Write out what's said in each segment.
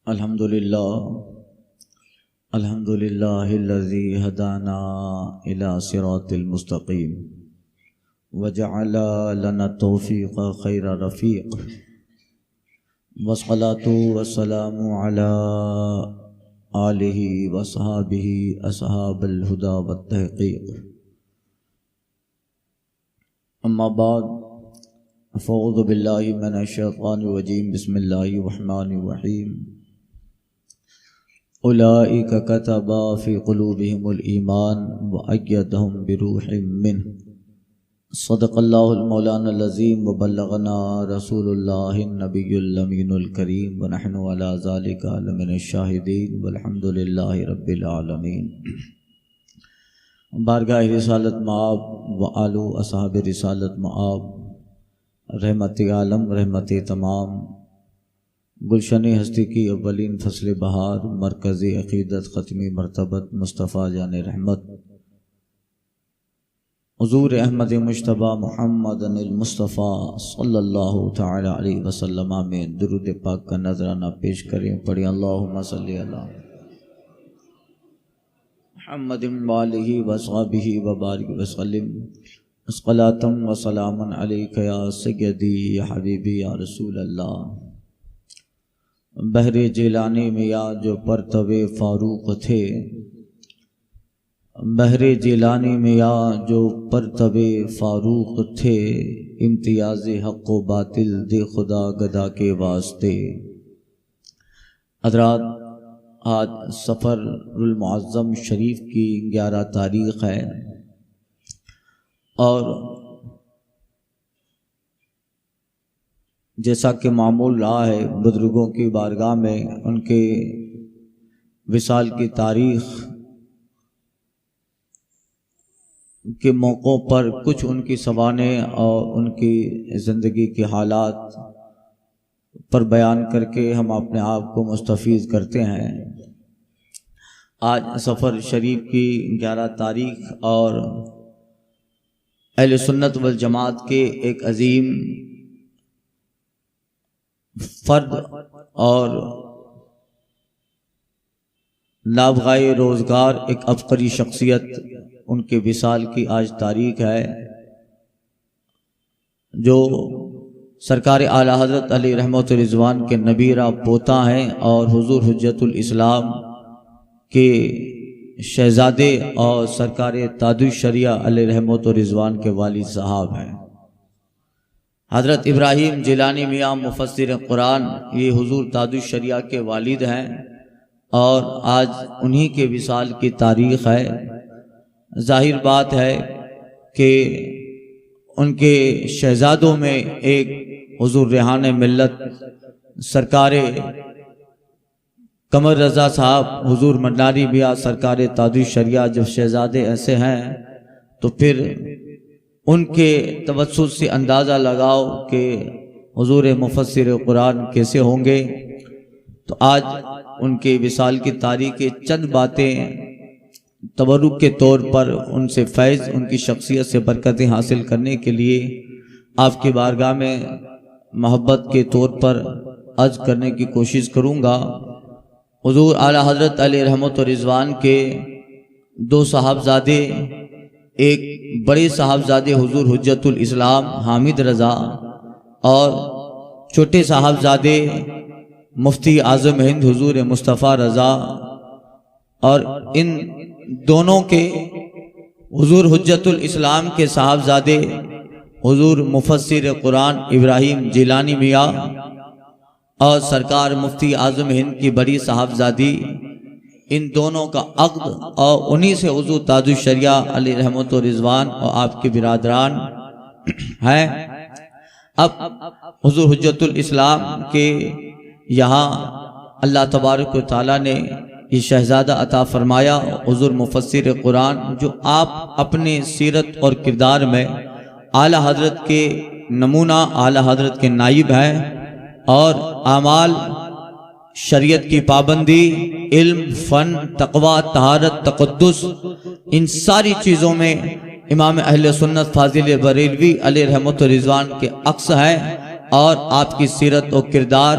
الحمدللہ الذی ہدانا الی صراط المستقیم وجعل لنا التوفیق خیر رفیق والصلاة والسلام علی آلہ وصحابہ اصحاب الہدى والتحقیق اما بعد فاعوذ باللہ من الشیطان الرجیم بسم اللہ الرحمن الرحیم اولئک کتب فی قلوبہم الایمان وأیدہم بروح منہ صدق اللہ المولانا العظیم وبلغنا رسول اللہ النبی الامین الکریم ونحن علی ذلک لمن الشاہدین والحمد للہ رب العالمین۔ بارگاہ رسالت مآب وآلو اصحاب رسالت مآب، رحمت عالم رحمت تمام، گلشن ہستی کی اولین فصل بہار، مرکزی عقیدت ختمی مرتبت مصطفیٰ جان رحمت حضور احمد مجتبی محمد المصطفیٰ صلی اللہ تعالی علیہ وسلم میں درود پاک کا نذرانہ پیش کریں۔ پڑھیں اللہم صلی علی محمد وآلہ وصحبہ وبارک وسلم، صلاۃ و سلام علیک یا سیدی یا حبیبی یا رسول اللہ۔ بحر جیلانی میاں جو پرتو فاروق تھے، بحر جیلانی میاں جو پرتو فاروق تھے، امتیاز حق و باطل دے خدا گدا کے واسطے۔ حضرات، آج سفر المعظم شریف کی 11 تاریخ ہے اور جیسا کہ معمول رہا ہے بزرگوں کی بارگاہ میں ان کے وصال کی تاریخ کے موقعوں پر کچھ ان کی سوانح اور ان کی زندگی کے حالات پر بیان کر کے ہم اپنے آپ کو مستفیض کرتے ہیں۔ آج سفر شریف کی 11 تاریخ اور اہل سنت والجماعت کے ایک عظیم فرد اور نابغائے روزگار ایک عبقری شخصیت ان کے وصال کی آج تاریخ ہے، جو سرکار اعلیٰ حضرت علی رحمت رضوان کے نبیرہ پوتا ہیں اور حضور حجت الاسلام کے شہزادے اور سرکار تاج الشریعہ علیہ رحمت رضوان کے والد صاحب ہیں۔ حضرت ابراہیم جیلانی میاں مفسر قرآن یہ حضور تاج الشریعہ کے والد ہیں اور آج انہی کے وصال کی تاریخ ہے۔ ظاہر بات ہے کہ ان کے شہزادوں میں ایک حضور ریحان ملت سرکار قمر رضا صاحب، حضور مناری میاں سرکار تاج الشریعہ جب شہزادے ایسے ہیں تو پھر ان کے توسط سے اندازہ لگاؤ کہ حضور مفسر قرآن کیسے ہوں گے۔ تو آج ان کے وصال کی تاریخ کے چند باتیں تبرک کے طور پر ان سے فیض، ان کی شخصیت سے برکتیں حاصل کرنے کے لیے آپ کی بارگاہ میں محبت کے طور پر عرض کرنے کی کوشش کروں گا۔ حضور اعلیٰ حضرت علیہ رحمت رضوان کے 2 صاحبزادے، ایک بڑے صاحبزادے حضور حجت الاسلام حامد رضا اور چھوٹے صاحبزادے مفتی اعظم ہند حضور مصطفیٰ رضا، اور ان دونوں کے حضور حجت الاسلام کے صاحبزادے حضور مفسر قرآن ابراہیم جیلانی میاں اور سرکار مفتی اعظم ہند کی بڑی صاحبزادی، ان دونوں کا عقد اور انہی سے حضور تاج الشریعہ علیہ رحمت و رضوان اور آپ کے برادران ہیں۔ اب حضور حجت الاسلام کے یہاں اللہ تبارک و تعالیٰ نے یہ شہزادہ عطا فرمایا، حضور مفسر قرآن، جو آپ اپنے سیرت اور کردار میں اعلیٰ حضرت کے نمونہ، اعلیٰ حضرت کے نائب ہیں اور اعمال، شریعت کی پابندی، علم، فن، تقوی، طہارت، تقدس، ان ساری چیزوں میں امام اہل سنت فاضل بریلوی علیہ رحمت و رضوان کے عکس ہیں، اور آپ کی سیرت و کردار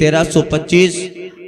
1325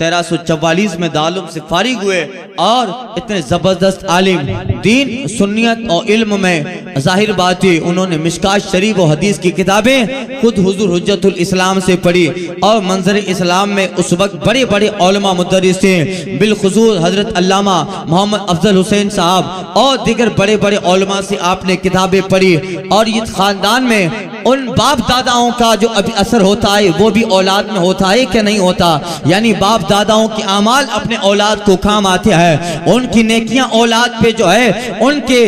1344 میں دارالعلوم سے فارغ ہوئے اور اتنے زبردست عالم دین سنیت اور علم میں ظاہر بات ہے انہوں نے مشکات شریف و حدیث کی کتابیں خود حضور حجت الاسلام سے پڑھی اور منظر اسلام میں اس وقت بڑے بڑے علماء مدرسین بالخصوص حضرت علامہ محمد افضل حسین صاحب اور دیگر بڑے بڑے علماء سے آپ نے کتابیں پڑھی اور یہ خاندان میں ان باپ داداؤں کا جو ابھی اثر ہوتا ہے وہ بھی اولاد میں ہوتا ہے کہ نہیں ہوتا، یعنی باپ داداؤں کی اعمال اپنے اولاد کو کام آتے ہیں، ان کی نیکیاں اولاد پہ جو ہے ان کے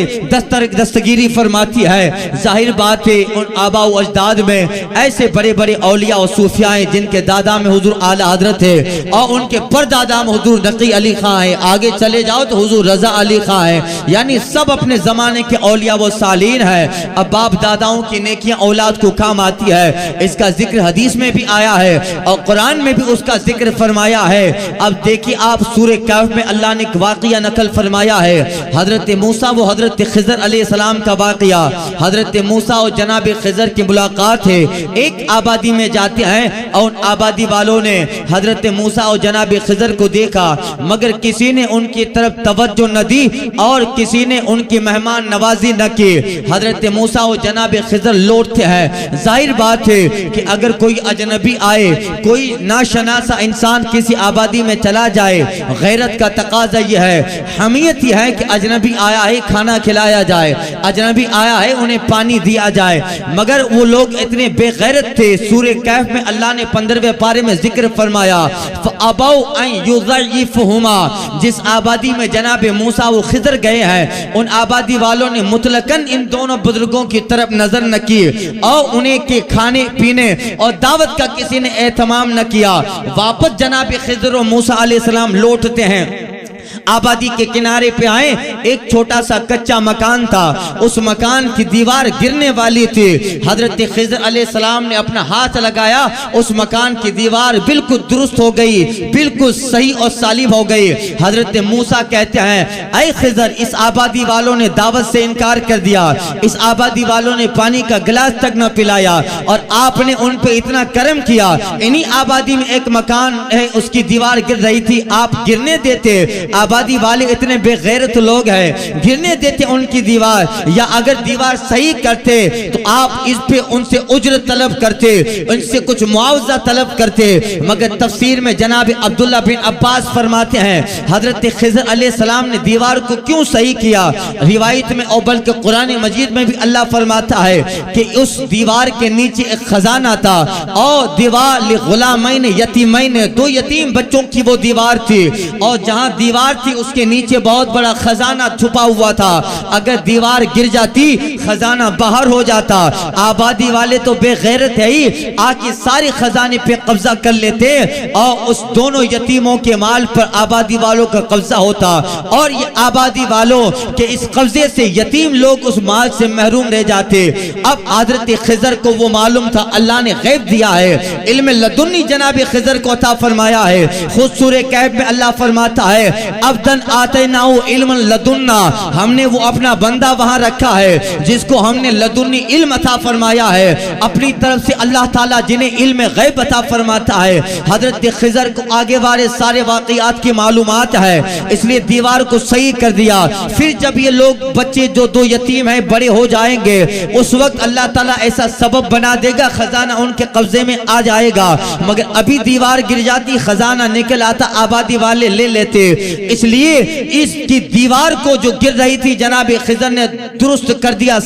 دستگیری فرماتی ہے۔ ظاہر بات ہے ان آباء و اجداد میں ایسے بڑے بڑے اولیاء و صوفیاء ہیں جن کے دادا میں حضور اعلی حضرت ہے اور ان کے پردادا میں حضور نقی علی خان ہے، آگے چلے جاؤ تو حضور رضا علی خان ہے، یعنی سب اپنے زمانے کے اولیاء و صالحین ہیں۔ اب باپ داداؤں کی نیکیاں اولاد کو کام آتی ہے، اس کا ذکر حدیث میں بھی آیا ہے اور قرآن میں بھی اس کا ذکر فرمایا ہے۔ اب دیکھیں آپ سورہ کہف میں اللہ نے ایک واقعہ نقل فرمایا ہے، حضرت موسیٰ و حضرت خضر علیہ السلام کا واقعہ۔ حضرت موسیٰ اور جناب خضر کی ملاقات ہے، ایک آبادی میں جاتے ہیں اور ان آبادی والوں نے حضرت موسیٰ اور جناب خضر کو دیکھا مگر کسی نے ان کی طرف توجہ نہ دی اور کسی نے ان کی مہمان نوازی نہ کی۔ حضرت موسیٰ اور جناب خضر لوٹتے ہیں۔ ظاہر بات ہے کہ اگر کوئی اجنبی آئے، کوئی ناشناسا انسان کسی آبادی میں چلا جائے، غیرت کا تقاضا یہ ہے، حمیت یہ ہے کہ اجنبی آیا ہے کھانا کھلایا جائے، اجنبی آیا ہے انہیں پانی دیا جائے، مگر وہ لوگ اتنے بے غیرت تھے۔ سورہ کہف میں اللہ نے 15ویں پارے میں ذکر فرمایا فَأَبَوْا أَن يُضَيِّفُهُمَا، جس آبادی میں جناب موسیٰ و خضر گئے ہیں ان آبادی والوں نے مطلقاً ان دونوں بزرگوں کی طرف نظر نہ کی اور انہیں کے کھانے پینے اور دعوت کا کسی نے اہتمام نہ کیا۔ واپس جناب خضر و موسیٰ علیہ السلام لوٹتے ہیں، آبادی کے کنارے پہ آئے، ایک چھوٹا سا کچا مکان تھا، اس مکان کی دیوار گرنے والی تھی۔ حضرت خضر علیہ السلام نے اپنا ہاتھ لگایا، اس مکان کی دیوار بالکل درست ہو گئی، بالکل صحیح اور سالم ہو گئی۔ حضرت موسیٰ کہتے ہیں اے خضر، اس آبادی والوں نے دعوت سے انکار کر دیا، اس آبادی والوں نے پانی کا گلاس تک نہ پلایا اور آپ نے ان پہ اتنا کرم کیا۔ انہی آبادی میں ایک مکان ہے، اس کی دیوار گر رہی تھی، آپ گرنے دیتے؟ آبادی والے اتنے بے غیرت لوگ ہیں، گرنے دیتے ان کی دیوار؟ یا اگر دیوار صحیح کرتے تو آپ اس پہ ان سے اجرت طلب کرتے، ان سے کچھ معاوضہ طلب کرتے۔ مگر تفسیر میں جناب عبداللہ بن عباس فرماتے ہیں حضرت خضر علیہ السلام نے دیوار کو کیوں صحیح کیا؟ روایت میں اور بلکہ قرآن مجید میں بھی اللہ فرماتا ہے کہ اس دیوار کے نیچے ایک خزانہ تھا اور دیوار لغلامین یتیمین، دو یتیم بچوں کی وہ دیوار تھی اور جہاں دیوار تھی اس کے نیچے بہت بڑا خزانہ چھپا ہوا تھا، اگر دیوار گر جاتی خزانہ باہر ہو جاتا۔ آبادی والے تو بے غیرت ہے ہی، آکے سارے خزانے پہ قبضہ کر لیتے اور اس دونوں یتیموں کے مال پر آبادی والوں کا قبضہ ہوتا اور یہ آبادی والوں کے اس قبضے سے یتیم لوگ اس مال سے محروم رہ جاتے۔ اب حضرت خضر کو وہ معلوم تھا، اللہ نے غیب دیا ہے، علم لدنی جناب خضر کو عطا فرمایا ہے۔ خود سورہ کہف میں اللہ فرماتا ہے عبدن آتیناہو علم لدنا، ہم نے وہ اپنا بندہ وہاں رکھا ہے جس کو ہم نے لدنی علم عطا فرمایا ہے۔ اپنی طرف سے اللہ تعالیٰ جنہیں علم غیب عطا فرماتا ہے، حضرت خضر کو آگے والے سارے واقعات کی معلومات ہے، اس لیے دیوار کو صحیح کر دیا۔ پھر جب یہ لوگ بچے جو دو یتیم ہیں بڑے ہو جائیں گے، اس وقت اللہ تعالیٰ ایسا سبب بنا دے گا خزانہ ان کے قبضے میں آ جائے گا، مگر ابھی دیوار گر جاتی خزانہ نکل آتا، آبادی والے لے لیتے۔ اس لیے اس کی دیوار کو جو گر رہی تھی جناب خضر نے درست کر دیا،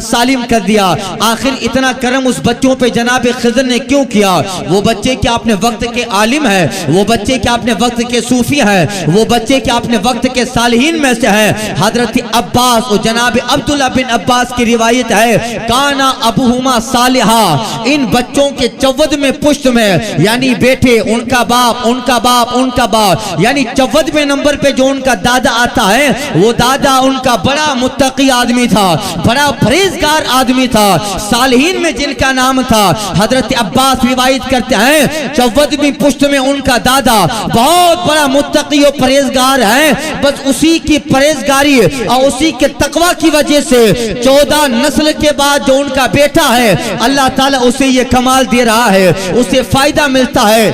سالم کر دیا۔ آخر اتنا کرم اس بچوں پہ جناب خضر نے کیوں کیا؟ وہ بچے کیا اپنے وقت کے عالم ہیں؟ وہ بچے کیا اپنے وقت کے صوفی ہیں؟ وہ بچے کیا اپنے وقت کے صالحین میں سے ہیں؟ حضرت عباس اور جناب عبداللہ بن عباس کی روایت ہے کانا ابوہما صالحا، ان بچوں کے چود میں پشت میں یعنی بیٹے، ان کا باپ، ان کا باپ، ان کا باپ، یعنی 14ویں نمبر پہ جو ان کا دادا آتا ہے وہ دادا ان کا بڑا متقی آدمی تھا، بڑا پرہیزگار آدمی تھا۔ صالحین میں جن کا نام تھا حضرت عباس روایت کرتے ہیں 14ویں پشت میں ان کا دادا بہت بڑا متقی و پرہیزگار ہے، بس اسی کی پرہیزگاری اور اسی کے تقوی کی وجہ سے 14 نسل کے بعد جو ان کا بیٹا ہے اللہ تعالیٰ اسے یہ کمال دے رہا ہے، اسے فائدہ ملتا ہے۔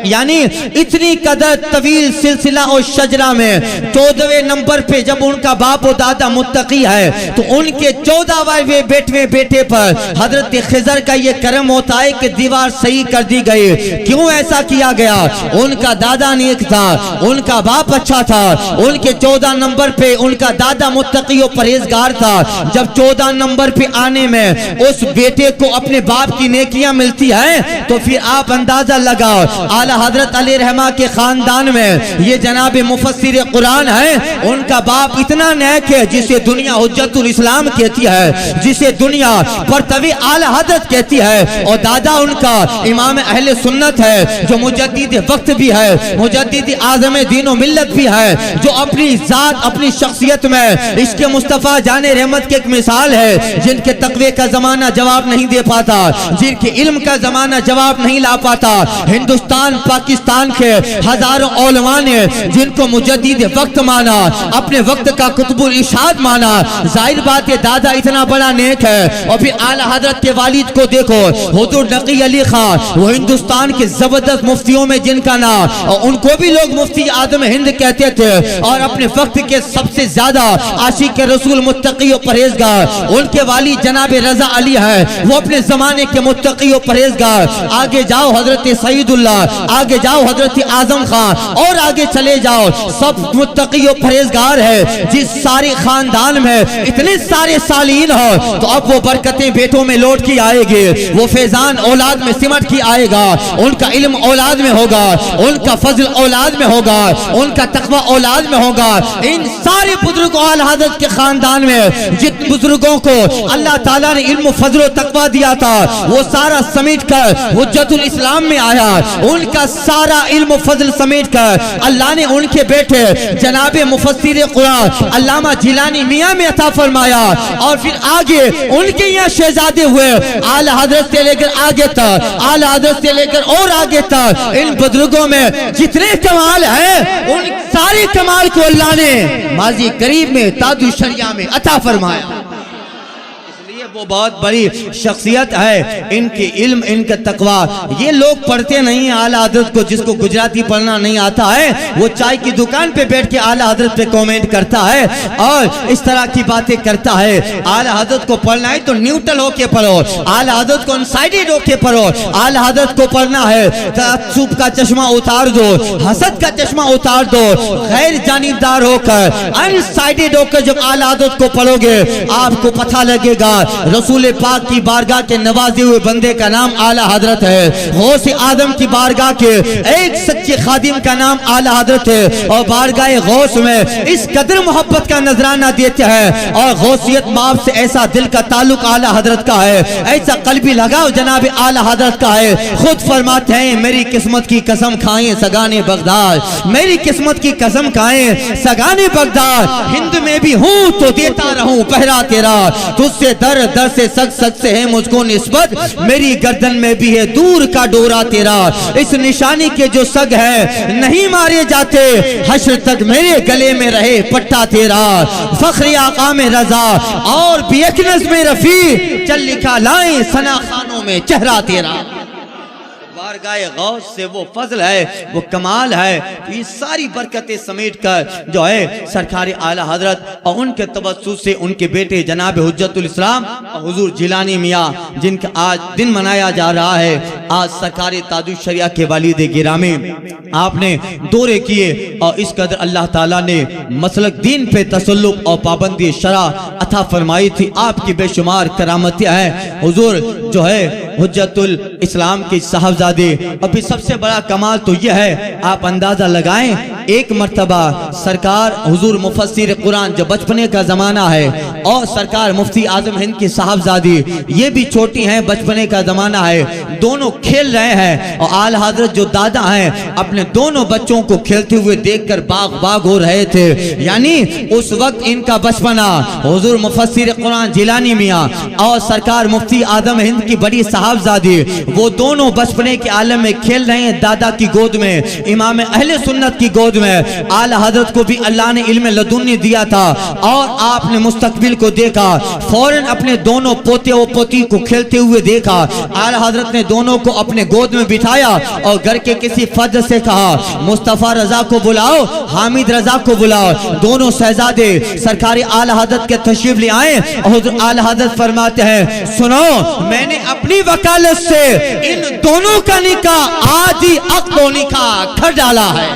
یعنی اتنی قدر طویل سلسلہ اور شجرہ میں 14ویں نمبر پہ جب ان کا باپ و دادا متقی ہے تو ان کے 14ویں بیٹے پر حضرت خضر کا یہ کرم ہوتا ہے کہ دیوار صحیح کر دی گئی۔ کیوں ایسا کیا گیا؟ ان کا دادا نیک تھا، ان کا باپ اچھا تھا، ان کے 14 نمبر پہ ان کا دادا متقی و پرہیزگار تھا۔ جب 14 نمبر پہ آنے میں اس بیٹے کو اپنے باپ کی نیکیاں ملتی ہیں تو پھر آپ اندازہ لگاؤ اعلی حضرت علیہ رحمہ کے خاندان میں یہ جناب مفسر قرآن ہے، ان کا باپ اتنا نیک ہے جسے دنیا حجت الاسلام کہتی ہے، جسے دنیا پرتوی اعلی حضرت کہتی ہے، اور دادا ان کا امام اہل سنت ہے جو مجدد وقت بھی ہے، مجدد اعظم دین و ملت بھی ہے، جو اپنی ذات اپنی شخصیت میں عشق مصطفیٰ جان رحمت کی ایک مثال ہے، جن کے تقوی کا زمانہ جواب نہیں دے پاتا، جن کے علم کا زمانہ جواب نہیں لا پاتا۔ ہندوستان پاکستان کے ہزاروں علماء نے جن کو مجدد وقت مانا، اپنے وقت کا قطب الارشاد مانا، ظاہر بات ہے دادا اتنا بڑا نیک ہے۔ اور پھر اعلی حضرت کے والد کو دیکھو، حضور نقی علی خان، وہ ہندوستان کے زبردست مفتیوں میں جن کا نام، اور ان کو بھی لوگ مفتی اعظم ہند کہتے تھے، اور اپنے وقت کے سب سے زیادہ عاشق رسول متقی و پرہیزگار ان کے والد جناب رضا علی ہے، وہ اپنے زمانے کے متقی و پرہیزگار۔ آگے جاؤ حضرت سعید اللہ، آگے جاؤ حضرت اعظم خان، اور آگے چلے جاؤ، سب متقی و پرہیزگار ہے۔ جس سارے خاندان میں اتنے سارے صالحین ہو تو اب وہ برکتیں بیٹوں میں لوٹ کی آئے گی، وہ فیضان اولاد میں سمٹ کی آئے گا، ان کا علم اولاد میں ہوگا، ان کا فضل اولاد میں ہوگا، ان کا تقوی اولاد میں ہوگا۔ ان سارے بزرگوں اعلی حضرت کے خاندان میں جن بزرگوں کو اللہ تعالیٰ نے علم و فضل و تقوی دیا تھا وہ سارا سمیٹ کر حجت الاسلام میں آیا، ان کا سارا علم و فضل سمیٹ کر اللہ نے ان کے بیٹے جناب مفسر قرآن علامہ جیلانی میاں میں عطا فرمایا، اور پھر آگے ان کے یہاں شہزادے ہوئے، اعلی حضرت سے لے کر آگے تک، اعلی حضرت سے لے کر اور آگے تک، ان بزرگوں میں جتنے کمال ہیں ان سارے کمال کو اللہ نے ماضی قریب میں تاج الشریعہ میں عطا فرمایا۔ وہ بہت بڑی شخصیت ہے، ان کے علم ان کا تقوی یہ لوگ پڑھتے نہیں ہیں اعلی حضرت کو، جس کو گجراتی پڑھنا نہیں آتا ہے وہ چائے کی دکان پہ بیٹھ کے اعلی حضرت پہ کومنٹ کرتا ہے اور اس طرح کی باتیں کرتا ہے۔ اعلی حضرت کو پڑھنا ہے تو نیوٹرل ہو کے پڑھو، اعلی حضرت کو انسائیڈڈ ہو کے پڑھو، اعلی حضرت کو پڑھنا ہے تعصب کا چشمہ اتار دو، حسد کا چشمہ اتار دو، غیر جانبدار ہو کر انسائیڈڈ ہو کر جب اعلی حضرت کو پڑھو گے آپ کو پتہ لگے گا رسول پاک کی بارگاہ کے نوازے ہوئے بندے کا نام اعلی حضرت ہے، غوث آدم کی بارگاہ کے ایک سچے خادم کا نام اعلی حضرت ہے، اور بارگاہ غوث میں اس قدر محبت کا نذرانہ دیتے ہیں، اور غوثیت باپ سے ایسا دل کا تعلق اعلی حضرت کا ہے، ایسا قلبی لگاؤ جناب اعلی حضرت کا ہے۔ خود فرماتے ہیں میری قسمت کی قسم کھائیں سگانے بغداد، میری قسمت کی قسم کھائیں سگانے بغداد، ہند میں بھی ہوں تو دیتا رہوں پہرا تیرا، تجھ سے در در سے سک سے ہے مجھ کو نسبت، میری گردن میں بھی ہے دور کا ڈورا تیرا، اس نشانی کے جو سگ ہے نہیں مارے جاتے، حشر تک میرے گلے میں رہے پٹا تیرا، فخر آقا میں رضا اور بھی ایک نظم رفیع چل لکھا لائیں ثنا خانوں میں چہرہ تیرا۔ بارگاہ غوث سے وہ فضل ہے، وہ کمال ہے، یہ ساری برکتیں سمیٹ کر جو ہے سرکار اعلی حضرت اور ان کے توسط سے ان کے بیٹے جناب حجت الاسلام اور حضور جیلانی میاں جن کا آج دن منایا جا رہا ہے، آج سرکار تاج الشریعہ کے والد گرامی آپ نے دورے کیے اور اس قدر اللہ تعالیٰ نے مسلک دین پہ تسلط اور پابندی شرع عطا فرمائی تھی، آپ کی بے شمار کرامتیں ہیں۔ حضور جو ہے حجت الاسلام کے صاحبزادے، ابھی سب سے بڑا کمال تو یہ ہے آپ اندازہ لگائیں، ایک مرتبہ سرکار حضور مفسر قرآن جب بچپنے کا زمانہ ہے اور سرکار مفتی اعظم ہند کی صاحبزادی یہ بھی چھوٹی ہیں، بچپنے کا زمانہ ہے، دونوں کھیل رہے ہیں اور اعلی حضرت جو دادا ہیں اپنے دونوں بچوں کو کھیلتے ہوئے دیکھ کر باغ باغ ہو رہے تھے، یعنی اس وقت ان کا بچپنا حضور مفسر قرآن جیلانی میاں اور سرکار مفتی اعظم ہند کی بڑی صاحبزادی وہ دونوں بچپنے کے عالم میں کھیل رہے ہیں، دادا کی گود میں، امام اہل سنت کی گود گود میں. اعلیٰ حضرت کو بھی اللہ نے علم لدنی دیا تھا اور آپ نے مستقبل کو دیکھا. فوراً اپنے دونوں پوتے و پوتی کو کھیلتے ہوئے دیکھا. اعلیٰ حضرت نے دونوں کو اپنے گود میں بٹھایا اور گھر کے کسی فرد سے کہا مصطفیٰ رضا کو بلاؤ, حامد رضا کو بلاؤ. دونوں شہزادے سرکار اعلیٰ حضرت کے تشریف لے آئے اور اعلیٰ حضرت فرماتے ہیں سنو, میں نے اپنی وکالت سے ان دونوں کا نکاح آج ہی عقد و نکاح کر ڈالا ہے.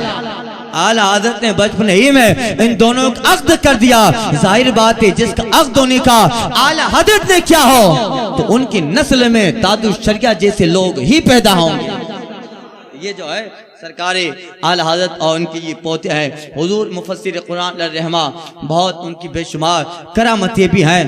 اعلیٰ حضرت نے بچپن ہی میں ان دونوں کا عقد کر دیا. ظاہر بات ہے جس کا عقد و نکاح اعلیٰ حضرت نے کیا ہو تو ان کی نسل میں تاج الشریعہ جیسے لوگ ہی پیدا ہوں گے. یہ جو ہے سرکار اعلیٰ حضرت اور ان کی یہ پوتے ہیں حضور مفسر قرآن علیہ الرحمہ, بہت ان کی بے شمار کرامتیں بھی ہیں.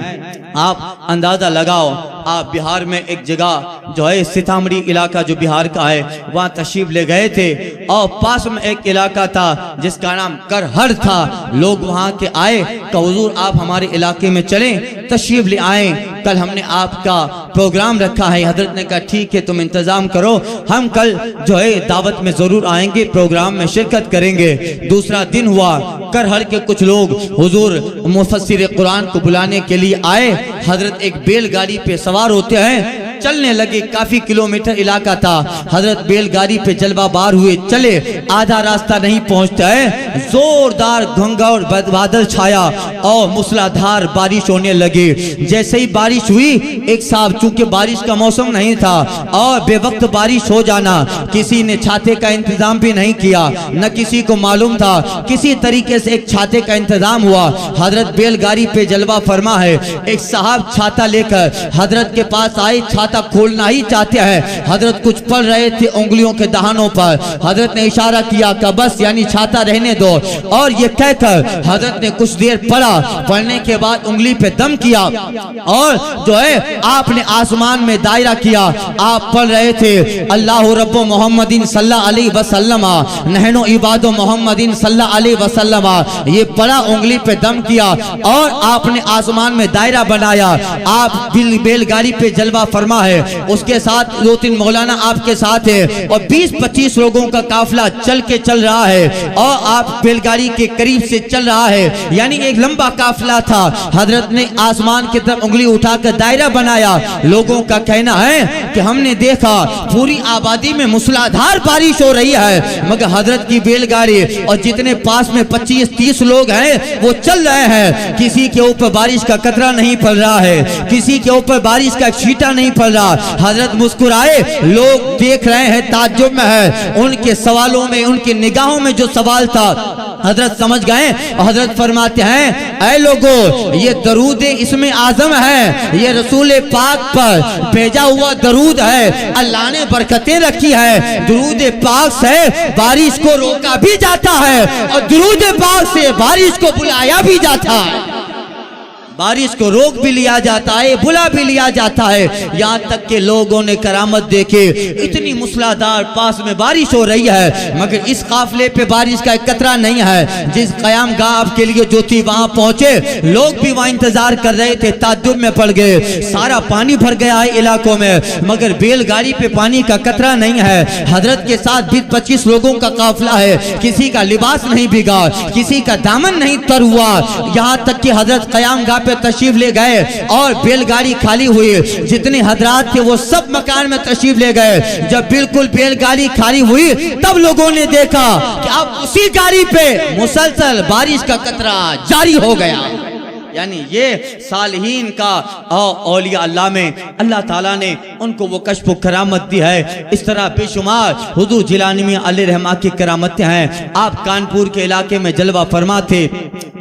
آپ اندازہ لگاؤ, آپ بہار میں ایک جگہ جو ہے سیتامڑھی علاقہ جو بہار کا ہے وہاں تشریف لے گئے تھے اور پاس میں ایک علاقہ تھا جس کا نام کرہڑ تھا. لوگ وہاں کے آئے کہ حضور آپ ہمارے علاقے میں چلیں, تشریف لے آئیں, کل ہم نے آپ کا پروگرام رکھا ہے. حضرت نے کہا ٹھیک ہے تم انتظام کرو, ہم کل جو ہے دعوت میں ضرور آئیں گے, پروگرام میں شرکت کریں گے. دوسرا دن ہوا, کرہڑ کے کچھ لوگ حضور مفسر قرآن کو بلانے کے لیے آئے. حضرت ایک بیل گاڑی پہ سوار ہوتے ہیں, چلنے لگے. کافی کلومیٹر علاقہ تھا. حضرت بیل گاڑی پہ جلوہ بار ہوئے چلے, آدھا راستہ نہیں پہنچتا ہے, زوردار گھنگھور بادل چھایا اور موسلادھار بارش ہونے لگی. جیسے ہی بارش ہوئی, ایک صاحب چونکہ بارش کا موسم نہیں تھا اور بے وقت بارش ہو جانا, کسی نے چھاتے کا انتظام بھی نہیں کیا, نہ کسی کو معلوم تھا. کسی طریقے سے ایک چھاتے کا انتظام ہوا. حضرت بیل گاڑی پہ جلوہ فرما ہے. ایک صاحب چھاتا لے کر حضرت کے پاس آئے, چھاتا کھولنا ہی چاہتے ہیں. حضرت کچھ پڑھ رہے تھے انگلیوں کے دہانوں پر. حضرت نے اشارہ کیا کہ بس یعنی چھاتا رہنے دو, اور یہ کہہ کر حضرت نے کچھ دیر پڑھا. پڑھنے کے بعد انگلی پہ دم کیا اور جو ہے آپ نے آسمان میں دائرہ کیا. آپ پڑھ رہے تھے اللہ رب محمدین صلی اللہ علیہ وسلم نحن عباد محمدین صلی اللہ علیہ وسلم. یہ پڑھا, انگلی پہ دم کیا اور آپ نے آسمان میں دائرہ بنایا. آپ بیل گاڑی پہ جلوہ فرما ہے, اس کے ساتھ دو تین مولانا آپ کے ساتھ ہے اور 20-25 لوگوں کا قافلہ چل رہا ہے اور آپ بیل گاڑی کے قریب سے چل رہا ہے, یعنی ایک لمبا قافلہ تھا. حضرت نے آسمان کی طرف انگلی اٹھا کر دائرہ بنایا. لوگوں کا کہنا ہے کہ ہم نے دیکھا پوری آبادی میں موسلادھار بارش ہو رہی ہے, مگر حضرت کی بیل گاڑی اور جتنے پاس میں 25-30 لوگ ہیں وہ چل رہے ہیں. کسی کے اوپر بارش کا قطرہ نہیں پڑ رہا ہے, کسی کے اوپر بارش کا چھینٹا نہیں پڑ رہا. حضرت مسکرائے, لوگ دیکھ رہے ہیں, تعجب میں ہے. ان کے سوالوں میں, ان کی نگاہوں میں جو سوال تھا حضرت سمجھ گئے. حضرت فرماتے ہیں اے لوگوں, یہ درود اسم اعظم ہے, یہ رسول پاک پر بھیجا ہوا درود ہے. اللہ نے برکتیں رکھی ہے. درود پاک سے بارش کو روکا بھی جاتا ہے اور درود پاک سے بارش کو بلایا بھی جاتا ہے. بارش کو روک بھی لیا جاتا ہے, بلا بھی لیا جاتا ہے. یہاں تک کہ لوگوں نے کرامت دیکھے, اتنی موسلادھار پاس میں بارش ہو رہی ہے مگر اس قافلے پہ بارش کا ایک قطرہ نہیں ہے. جس قیام گاہ آپ کے لیے جو تھی وہاں پہنچے, لوگ بھی وہاں انتظار کر رہے تھے, تعجب میں پڑ گئے. سارا پانی بھر گیا ہے علاقوں میں مگر بیل گاڑی پہ پانی کا قطرہ نہیں ہے. حضرت کے ساتھ 20-25 لوگوں کا قافلہ ہے, کسی کا لباس نہیں بھیگا, کسی کا دامن نہیں تر ہوا. یہاں تک کہ حضرت قیام گاہ پہ تشریف لے گئے اور بیل گاڑی خالی ہوئی. جتنے حضرات تھے وہ سب مکان میں تشریف لے گئے. جب بالکل بیل گاڑی خالی ہوئی تب لوگوں نے دیکھا کہ اب اسی گاڑی پہ مسلسل بارش کا قطرہ جاری ہو گیا. یعنی یہ صالحین کا اور اولیاء اللہ میں اللہ تعالیٰ نے ان کو وہ کشف و کرامت دی ہے. اس طرح بے شمار حضور جیلانی میں علیہ رحمہ کی کرامتیں ہیں. آپ کانپور کے علاقے میں جلوہ فرما تھے.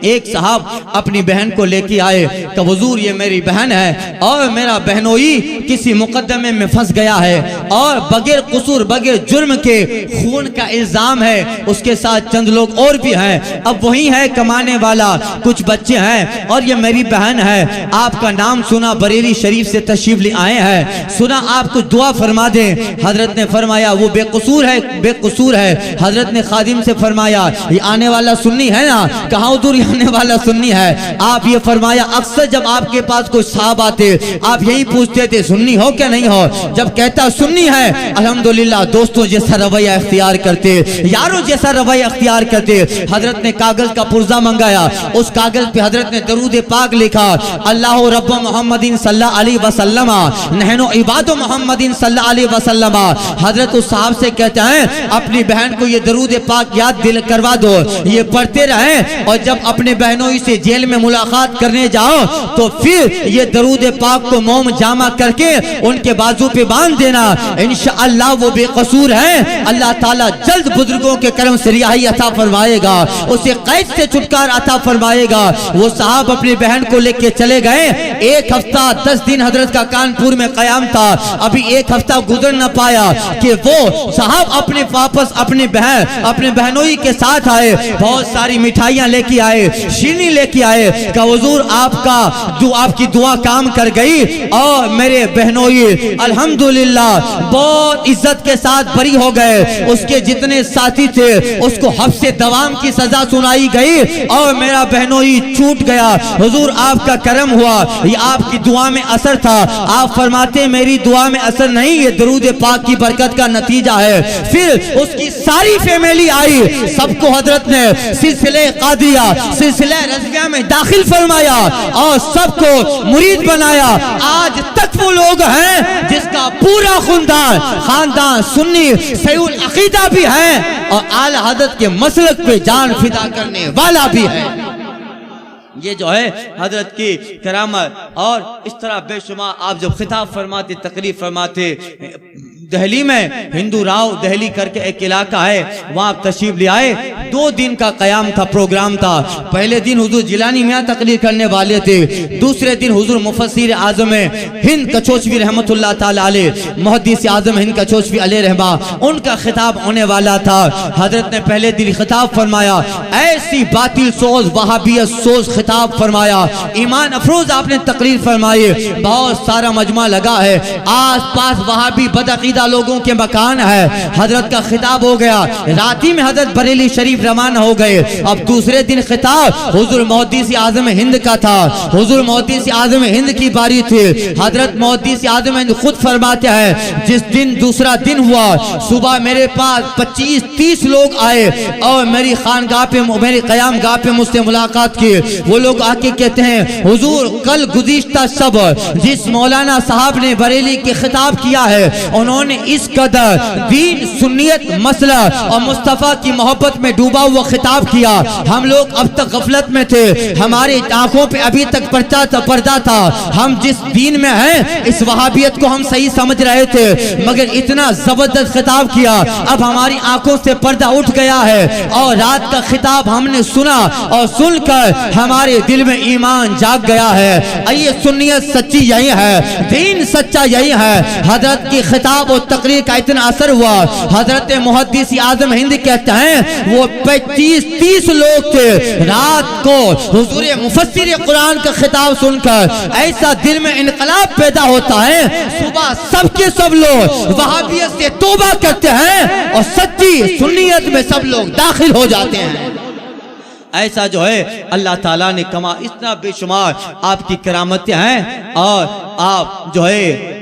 ایک صاحب اپنی بہن کو لے کے آئے کہ حضور یہ میری بہن ہے اور میرا بہنوئی کسی مقدمے میں پھنس گیا ہے اور بغیر قصور بغیر جرم کے خون کا الزام ہے. اس کے ساتھ چند لوگ اور بھی ہیں. اب وہی ہے کمانے والا, کچھ بچے ہیں اور اور یہ میری بہن ہے، آپ کا نام سنا بریلی شریف سے تشریف لے آئے ہیں، سنا آپ کچھ دعا فرما دیں۔ حضرت نے فرمایا وہ بے قصور ہے، بے قصور ہے۔ حضرت نے خادم سے فرمایا یہ آنے والا سنی ہے نا؟ کہا حضور یہ آنے والا سنی ہے۔ آپ یہ فرمایا اکثر جب آپ کے پاس کوئی صاحب آتے آپ یہی پوچھتے تھے سنی ہو کیا نہیں ہو؟ جب کہتا سنی ہے الحمدللہ دوستوں جیسا رویہ اختیار کرتے، یاروں جیسا رویہ اختیار کرتے۔ حضرت نے کاغذ کا پرزہ منگایا، اس کاغذ پہ حضرت نے درود پاک لکھا، اللہ رب محمد صلی اللہ علیہ وسلم نحن عباد محمد صلی اللہ علیہ وسلم۔ حضرت اس صاحب سے کہتے ہیں اپنی بہن کو یہ درود پاک یاد دل کروا دو، یہ پڑھتے رہیں، اور جب اپنے بہنوں سے جیل میں ملاقات کرنے جاؤ تو پھر یہ درود پاک کو موم جامع کر کے ان کے بازو پہ باندھ دینا، انشاءاللہ وہ بے قصور ہے، اللہ تعالیٰ جلد بزرگوں کے کرم سے رہائی عطا فرمائے گا، اسے قید سے چھٹکار عطا فرمائے گا۔ وہ صاحب اپنی بہن کو لے کے چلے گئے، 1 ہفتہ 10 دن حضرت کا کانپور میں قیام تھا، ابھی 1 ہفتہ گزر نہ پایا کہ وہ صاحب اپنے واپس اپنی بہنوئی کے ساتھ آئے، بہت ساری مٹھائیاں لے کے آئے، شیرنی لے کے آئے، کہ حضور آپ کی دعا کام کر گئی اور میرے بہنوئی الحمدللہ بہت عزت کے ساتھ بری ہو گئے، اس کے جتنے ساتھی تھے اس کو حبس دوام کی سزا سنائی گئی اور میرا بہنوئی چھوٹ گیا۔ حضور آپ کا کرم ہوا، یہ آپ کی دعا میں اثر تھا۔ آپ فرماتے میری دعا میں اثر نہیں، یہ درود پاک کی برکت کا نتیجہ ہے۔ پھر اس کی ساری فیملی آئی، سب کو حضرت نے سلسلہ قادریہ سلسلہ رضویہ میں داخل فرمایا اور سب کو مرید بنایا۔ آج تک وہ لوگ ہیں جس کا پورا خاندان سنی صحیح العقیدہ بھی ہے اور اعلی حضرت کے مسلک پہ جان فدا کرنے والا بھی ہے۔ یہ جو ہے حضرت کی کرامت، اور اس طرح بے شمار آپ جب خطاب فرماتے تقریر فرماتے، دہلی میں ہندو راؤ دہلی کر کے ایک علاقہ ہے، وہاں آپ تشریف لے آئے، 2 دن کا قیام تھا، پروگرام تھا۔ پہلے دن حضور جیلانی میاں تقریر کرنے والے تھے، دوسرے دن حضور مفسر اعظم ہند کچوچوی رحمت اللہ تعالی علیہ، محدث اعظم ہند کچوچوی علیہ رحمہ، ان کا خطاب ہونے والا تھا۔ حضرت نے پہلے دن خطاب فرمایا، ایسی باطل سوز وہابیت سوز خطاب فرمایا، ایمان افروز آپ نے تقریر فرمائی، بہت سارا مجمع لگا ہے، آس پاس وہابی بدعقیدہ لوگوں کے مکان ہے۔ حضرت کا خطاب ہو گیا، راتی میں حضرت بریلی شریف روانہ ہو گئے۔ اب دوسرے دن خطاب حضور محدث اعظم ہند کا تھا، حضور محدث اعظم ہند کی باری تھی۔ حضرت محدث اعظم ہند خود فرماتے ہیں جس دن دوسرا دن ہوا، صبح میرے پاس 25-30 لوگ آئے اور میری خانگاہ پہ، میری قیام گاہ پہ مجھ سے ملاقات کی۔ وہ لوگ آ کے کہتے ہیں حضور کل گزشتہ شب جس مولانا صاحب نے بریلی کے خطاب کیا ہے، انہوں نے اس قدر دین سنیت مسئلہ اور مصطفیٰ کی محبت میں ڈوبا ہوا خطاب کیا، ہم لوگ اب تک غفلت میں تھے، ہماری آنکھوں پہ ابھی تک پردہ تھا، ہم جس دین میں ہیں اس وہابیت کو ہم صحیح سمجھ رہے تھے، مگر اتنا زبردست خطاب کیا، اب ہماری آنکھوں سے پردہ اٹھ گیا ہے اور رات کا خطاب ہم نے سنا اور سن کر ہمارے دل میں ایمان جاگ گیا ہے۔ یہ سنیت سچی یہی ہے، دین سچا یہی ہے۔ حضرت کی خطاب اور تقریر کا اتنا اثر ہوا، حضرت محدث اعظم ہند کہتے ہیں وہ 25-30 لوگ تھے، رات کو حضور مفسر قرآن کا خطاب سن کر ایسا دل میں انقلاب پیدا ہوتا ہے، صبح سب کے سب لوگ وہابیت سے توبہ کرتے ہیں اور سچی سنیت میں سب لوگ داخل ہو جاتے ہیں۔ ایسا جو ہے اللہ تعالیٰ نے کما، اتنا بے شمار آپ کی کرامتیں ہیں، اور آپ جو ہے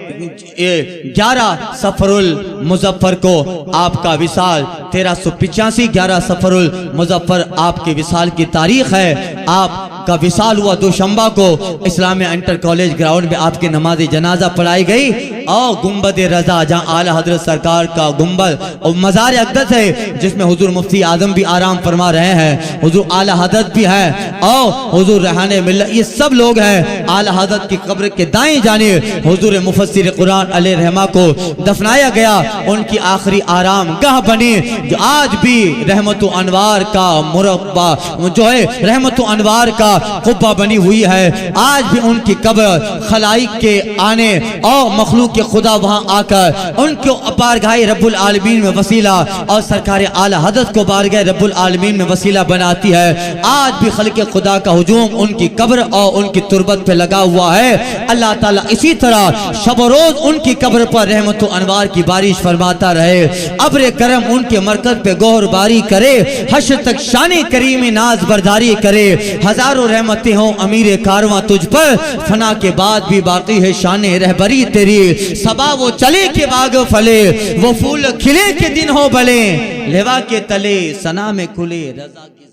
11 سفر المظفر کو آپ کا وصال 1385 11 سفر المظفر آپ کے وصال کی تاریخ ہے۔ آپ کا وصال ہوا دوشنبہ کو، اسلامیہ انٹر کالج گراؤنڈ میں آپ کے نماز جنازہ پڑھائی گئی، اور گنبد رضا جہاں اعلیٰ حضرت سرکار کا گنبد اور مزار اقدس ہے جس میں حضور مفتی اعظم بھی آرام فرما رہے ہیں، حضور اعلیٰ حضرت بھی ہے اور حضور ریحان ملت، یہ سب لوگ ہیں۔ اعلیٰ حضرت کی قبر کے دائیں جانب حضور مفسر قرآن علیہ رحمہ کو دفنایا گیا، ان کی آخری آرام گاہ بنی جو آج بھی رحمت و انوار کا مربع جو ہے رحمت و انوار کا قبہ بنی ہوئی ہے۔ آج بھی ان کی قبر خلائق کے آنے اور مخلوق کے خدا وہاں آ کر ان کو بارگاہ رب العالمین میں وسیلہ اور سرکار اعلی حضرت کو بارگاہ رب العالمین میں وسیلہ بناتی ہے۔ آج بھی خلق خدا کا ہجوم ان کی قبر اور ان کی تربت پہ لگا ہوا ہے۔ اللہ تعالیٰ اسی طرح شب و روز ان کی قبر پر رحمت و انوار کی بارش فرماتا رہے، ابر کرم ان کے مرکز پہ گوہر باری کرے، حشر تک شان کریم ناز برداری کرے، ہزاروں رحمتیں ہوں امیر کارواں تجھ پر، فنا کے بعد بھی باقی ہے شان رہبری تیری، صبا وہ چلے کے باغ پھلے، وہ پھول کھلے کے دن ہو بلے، لوا کے تلے ثنا میں کھلے رضا کی